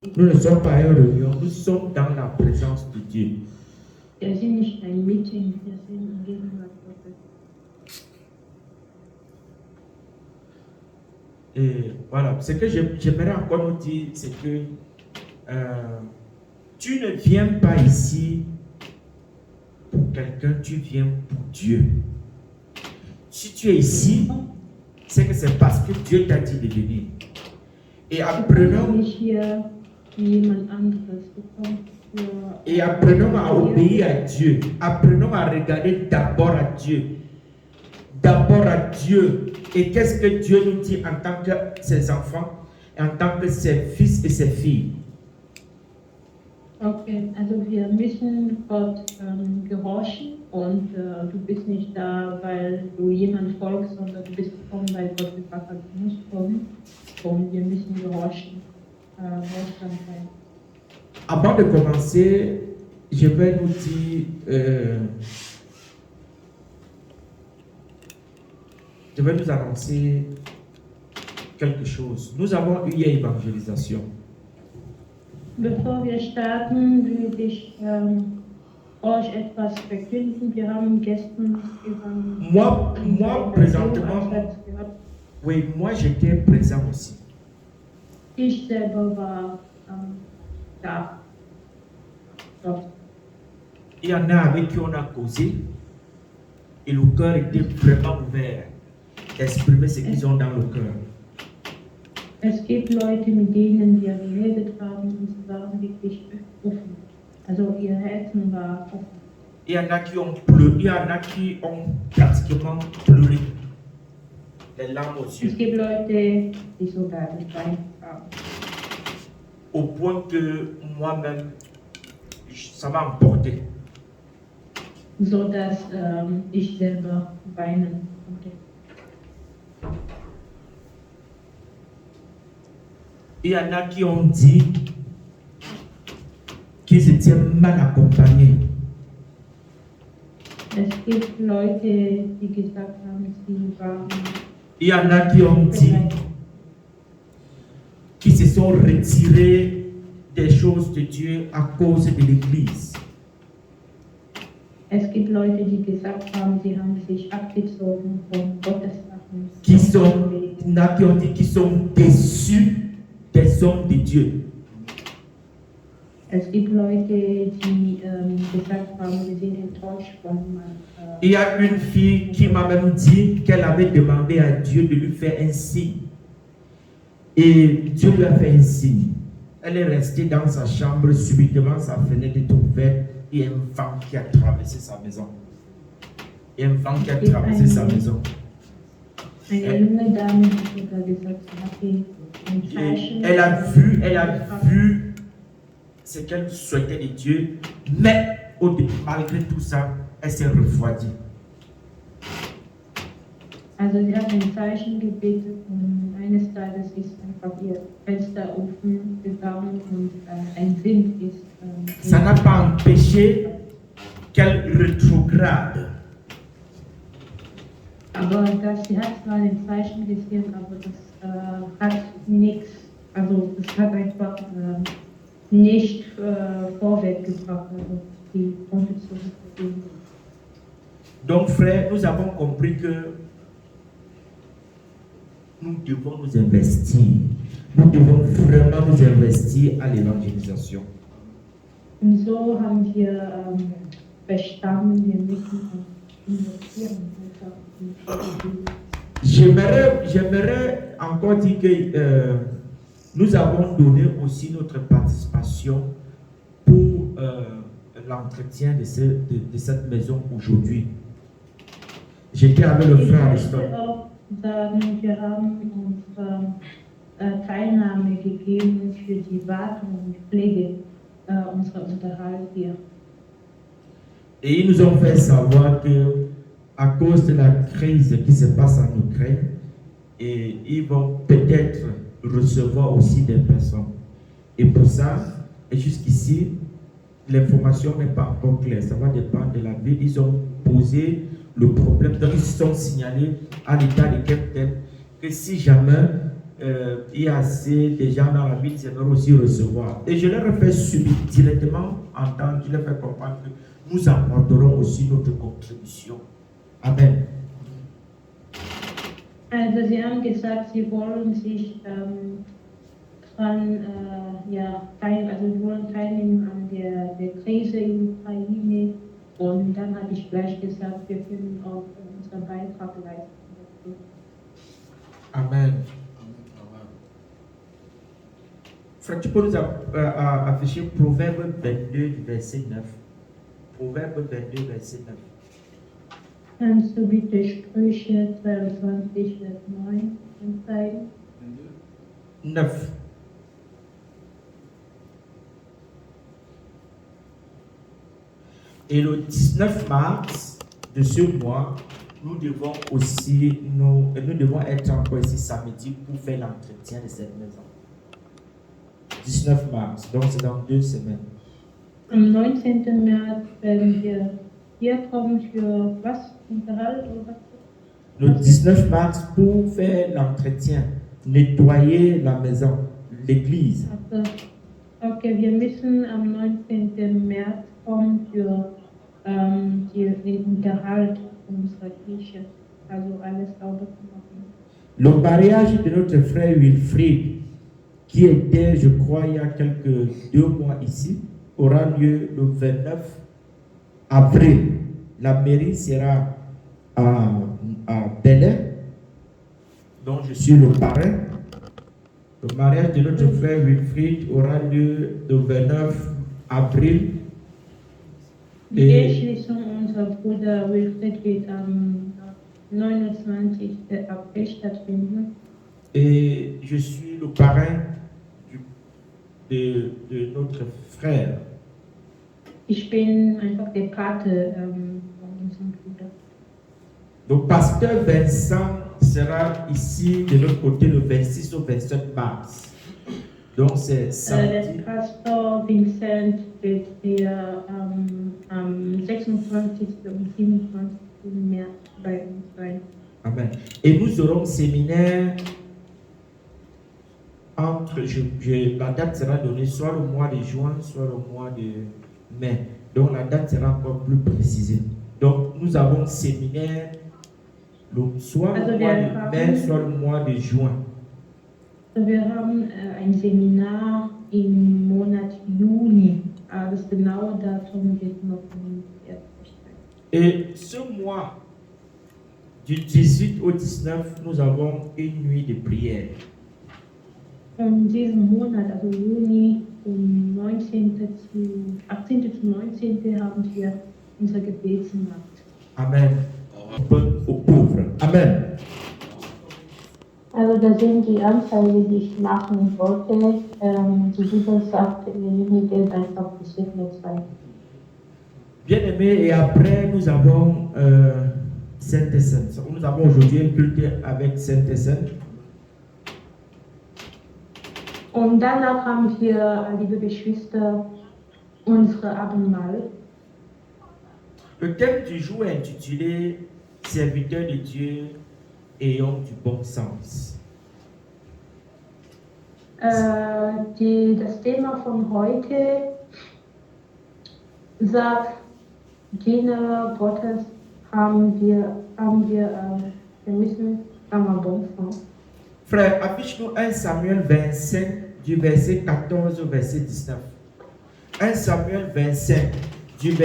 Nous ne sommes pas à une réunion, nous sommes dans la présence de Dieu. Wir sind nicht ein Meeting, wir sind in Gegenwart Gottes. Et voilà, ce que j'aimerais encore nous dire, c'est que tu ne viens pas ici pour quelqu'un, tu viens pour Dieu. Si tu es ici, c'est que c'est parce que Dieu t'a dit de venir. Et Du apprenons, kommst nicht hier wie jemand anderes. Du kommst für et apprenons à obéir à Dieu. Apprenons à regarder d'abord à Dieu. D'abord à Dieu. Et qu'est-ce que Dieu nous dit en tant que ses enfants, en tant que ses fils et ses filles? Okay, also wir müssen Gott gehorchen und du bist nicht da, weil du jemand folgst, sondern du bist gekommen, weil Gott gesagt hat, du musst kommen und wir müssen gehorchen, gehorsam sein. Avant de commencer, je vais nous dire, je vais nous annoncer quelque chose. Nous avons eu hier évangélisation. Bevor wir starten, will ich euch etwas verkünden. Wir haben gestern Moi, présentement, gehabt. oui, moi j'étais présent aussi. Ich selber war da. Dort. Il y en a avec qui on a causé et le cœur était vraiment ouvert d'exprimer ce qu'ils ont dans le cœur. Es gibt Leute, mit denen wir geredet haben und sie waren wirklich offen. Also ihr Herzen war offen. Il y en a qui ont pleuré, il y en a qui ont pratiquement pleuré, les larmes aux Es yeux, gibt Leute, die sogar geweint haben. au point que moi-même, ça m'a emporté. So dass ich selber weinen konnte. Il y en a qui ont dit qu'ils étaient mal accompagnés. Es gibt Leute, die gesagt haben, sie waren Il y en a qui ont dit qu'ils se sont retirés des choses de Dieu à cause de l'Église. Es gibt Leute, die gesagt haben, sie haben sich abgezogen von Gottes Sachen. Il y en a qui ont dit qu'ils sont déçus des hommes de Dieu. Es gibt Leute, die gesagt haben, wir sind enttäuscht von Il y a une fille qui m'a même dit qu'elle avait demandé à Dieu de lui faire un signe. Et Dieu lui a fait un signe. Elle est restée dans sa chambre, subitement sa fenêtre est ouverte et un vent qui a traversé sa maison. Et un vent qui a traversé sa maison. Eine junge Dame hat sogar gesagt, sie hatte ein Et Zeichen. elle a vu ce qu'elle souhaitait de Dieu, mais malgré tout ça, elle s'est refroidie. Also sie hat ein Zeichen gebetet und eines Tages ist einfach ihr Fenster offen gegangen und ein Wind ist. Ça n'a pas empêché qu'elle rétrograde. Aber sie hat zwar ein Zeichen gesehen, aber das hat nichts, also das hat einfach nicht vorwärts gebracht, also die konnte zurückgehen. Donc frère, nous avons compris que nous devons nous investir. Nous devons vraiment nous investir à l'évangélisation. Und so haben wir verstanden, wir müssen investieren. J'aimerais encore dire que nous avons donné aussi notre participation pour l'entretien de cette maison aujourd'hui. J'étais avec le frère Ariston. Sagen, wir haben unsere Teilnahme gegeben für die Wartung und Pflege unserer Unterhalt hier. Et ils nous ont fait savoir que à cause de la crise qui se passe en Ukraine, et ils vont peut-être recevoir aussi des personnes. Et pour ça, et jusqu'ici, l'information n'est pas encore claire. Ça va dépendre de la ville. Ils ont posé le problème. Donc, ils se sont signalés à l'état de Captain que si jamais il y a assez de gens dans la ville, ils aimeraient aussi recevoir. Et je leur ai fait subir directement entendre, je leur ai fait comprendre que nous apporterons aussi notre contribution. Amen. Also sie haben gesagt, sie wollen sich sie wollen teilnehmen an der Krise in Ukraine. Und dann habe ich gleich gesagt, wir können auch unseren Beitrag leisten. Amen. Frère, tu peux nous afficher Proverbe 22, du verset 9. Proverbe 22, verset 9. Kannst du bitte Sprüche 22, Vers 9 anzeigen? 9. Et le 19 mars de ce mois, nous devons être encore ici samedi pour faire l'entretien de cette maison. 19 mars, donc c'est dans 2 semaines. Am 19. März werden wir hier kommen für was? Unterhalt oder was? Le 19 mars pour faire l'entretien, nettoyer la maison, l'église. Also, okay, wir müssen am 19. März kommen für den Unterhalt unserer Kirche, also alles sauber zu machen. Le mariage de notre frère Wilfried, qui était, je crois, il y a 2 mois ici, aura lieu le 29 avril. La mairie sera à Belém, dont je suis le parrain. Le mariage de notre frère Wilfried aura lieu le 29 avril. Die Eheschließung unserer Bruder Wilfried wird am 29. April stattfinden. Et je suis le parrain de notre frère. Ich bin einfach der Pate von unserem Bruder. Donc, pasteur Vincent sera ici de notre côté le 26 au 27 mars. Donc, c'est samedi. Der Pastor Vincent wird hier am 26. und 27. März bei uns sein. Amen. Et nous aurons un séminaire la date sera donnée soit le mois de juin, soit le mois de mai. Donc la date sera encore plus précisée. Donc nous avons un séminaire soit le mois de mai, soit le mois de juin. Wir haben ein Seminar im Monat Juni. Das genaue Datum wird noch nicht festgestellt. Et ce mois, du 18 au 19, nous avons une nuit de prière. In diesem Monat, also Juni, vom 18. zu 19. haben wir unsere Gebetsnacht. Amen. Aux pauvres. Amen. Also das sind die Anzeige, die ich machen wollte. Die Bibel sagt, derjenige einfach gesegnet sein. Bien-aimés, et après nous avons Sainte-Seine. Nous avons aujourd'hui un culte avec Sainte-Seine. Und danach haben wir, liebe Geschwister, unsere Abendmahl. Le thème du jour est intitulé Serviteurs de Dieu ayant du bon sens. Das Thema von heute sagt, Diener Gottes wir müssen un bon sens. Frère, affiche-nous 1 Samuel 25 du verset 14 au verset 19. 1 Samuel 25